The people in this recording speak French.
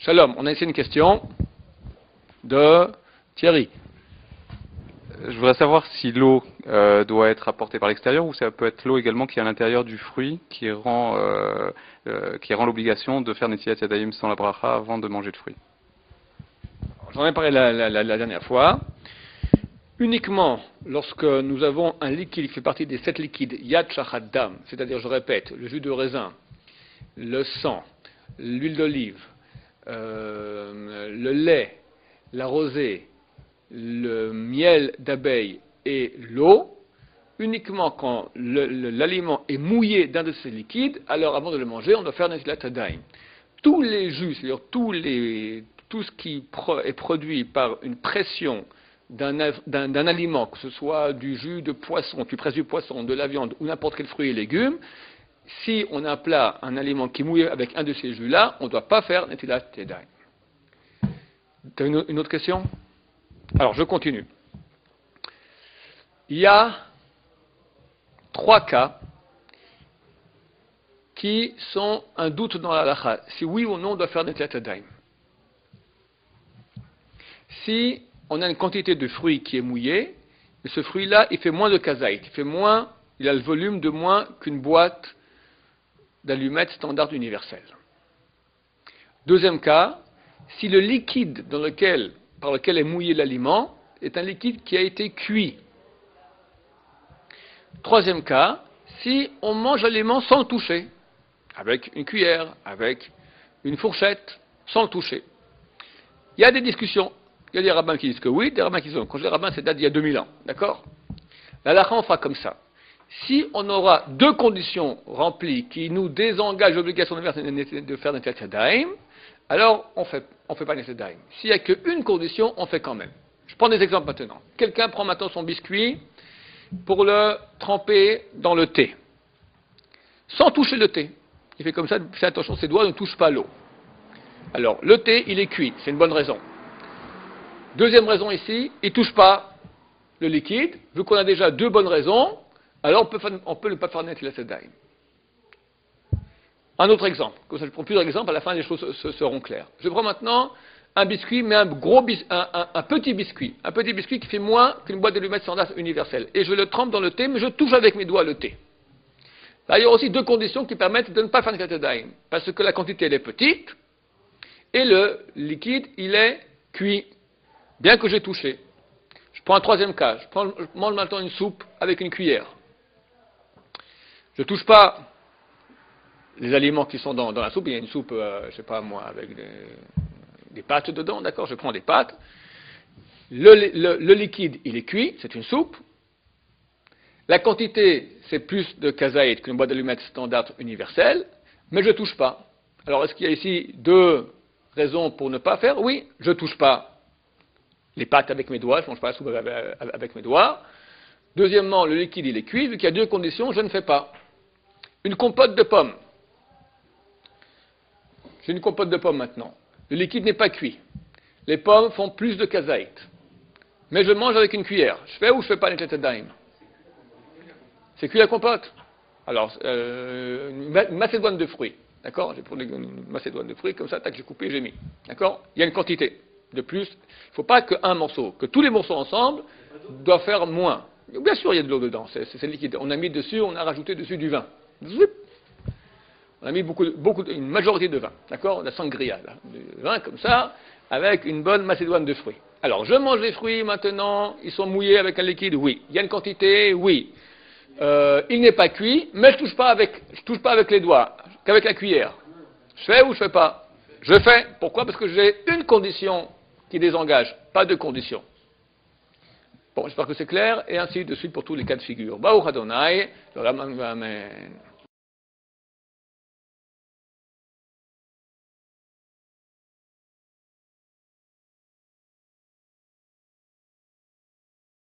Shalom, on a ici une question de Thierry. Je voudrais savoir si l'eau doit être apportée par l'extérieur ou ça peut être l'eau également qui est à l'intérieur du fruit qui rend l'obligation de faire Netilat Yadayim sans la bracha avant de manger le fruit. J'en ai parlé la dernière fois. Uniquement lorsque nous avons un liquide qui fait partie des 7 liquides Yad Shachat Dam, c'est-à-dire, je répète, le jus de raisin, le sang, l'huile d'olive, le lait, la rosée, le miel d'abeille et l'eau, uniquement quand l'aliment est mouillé d'un de ces liquides, alors avant de le manger, on doit faire Netilat Yadayim. Tous les jus, c'est-à-dire tout ce qui est produit par une pression d'un aliment, que ce soit du jus de poisson, tu presses du poisson, de la viande ou n'importe quel fruit et légumes, si on a un plat, un aliment qui est mouillé avec un de ces jus-là, on ne doit pas faire Netilat Yadayim. Tu as une autre question? Alors, je continue. Il y a 3 cas qui sont un doute dans la halakha, si oui ou non on doit faire Netilat Yadayim. Si on a une quantité de fruit qui est mouillé, mais ce fruit-là, il fait moins de kazaït, il a le volume de moins qu'une boîte d'allumettes standard universelle. Deuxième cas, si le liquide par lequel est mouillé l'aliment est un liquide qui a été cuit. Troisième cas, si on mange l'aliment sans le toucher, avec une cuillère, avec une fourchette, sans le toucher. Il y a des discussions. Il y a des rabbins qui disent que oui, des rabbins qui disent que non. Quand je dis rabbin, c'est date d'il y a 2000 ans. D'accord? La halakha, on fera comme ça. Si on aura 2 conditions remplies qui nous désengagent l'obligation de faire Netilat Yadayim, alors on fait pas Netilat Yadayim. S'il n'y a qu'une condition, on fait quand même. Je prends des exemples maintenant. Quelqu'un prend maintenant son biscuit pour le tremper dans le thé, sans toucher le thé. Il fait comme ça, fait attention, ses doigts ne touchent pas l'eau. Alors, le thé, il est cuit, c'est une bonne raison. Deuxième raison ici, il ne touche pas le liquide. Vu qu'on a déjà 2 bonnes raisons, alors on peut ne pas faire Netilat Yadayim. Un autre exemple, comme ça je prends plusieurs exemples, à la fin les choses seront claires. Je prends maintenant un biscuit, mais un petit biscuit qui fait moins qu'une boîte d'allumettes standard universelle. Et je le trempe dans le thé, mais je touche avec mes doigts le thé. Là, il y a aussi 2 conditions qui permettent de ne pas faire Netilat Yadayim. Parce que la quantité elle est petite, et le liquide il est cuit, bien que j'ai touché. Je prends un troisième cas, je mange maintenant une soupe avec une cuillère. Je ne touche pas les aliments qui sont dans la soupe, il y a une soupe, je ne sais pas moi, avec des pâtes dedans, d'accord? Je prends des pâtes. Le liquide, il est cuit, c'est une soupe. La quantité, c'est plus de kazaït qu'une boîte d'allumettes standard universelle, mais je ne touche pas. Alors, est-ce qu'il y a ici 2 raisons pour ne pas faire? Oui, je ne touche pas les pâtes avec mes doigts, je ne mange pas la soupe avec mes doigts. Deuxièmement, le liquide, il est cuit, vu qu'il y a 2 conditions, je ne fais pas. Une compote de pommes. J'ai une compote de pommes maintenant. Le liquide n'est pas cuit. Les pommes font plus de kazaït. Mais je mange avec une cuillère. Je fais ou je ne fais pas Netilat Yadayim? C'est cuit la compote. Alors, une macédoine de fruits. D'accord? J'ai pris une macédoine de fruits, comme ça, tac, j'ai coupé, j'ai mis. D'accord? Il y a une quantité. De plus, il ne faut pas qu'un morceau, que tous les morceaux ensemble doivent faire moins. Bien sûr, il y a de l'eau dedans, c'est liquide. On a mis dessus, on a rajouté dessus du vin. Zip. On a mis une majorité de vin. D'accord? La sangria, là. Du vin comme ça, avec une bonne macédoine de fruits. Alors, je mange les fruits maintenant, ils sont mouillés avec un liquide, oui. Il y a une quantité, oui. Il n'est pas cuit, mais je touche pas avec les doigts, qu'avec la cuillère. Je fais ou je fais pas? Je fais. Pourquoi? Parce que j'ai une condition qui désengage, pas 2 conditions. Bon, j'espère que c'est clair, et ainsi de suite pour tous les cas de figure. Baruch Adonai, le Rambam, amen.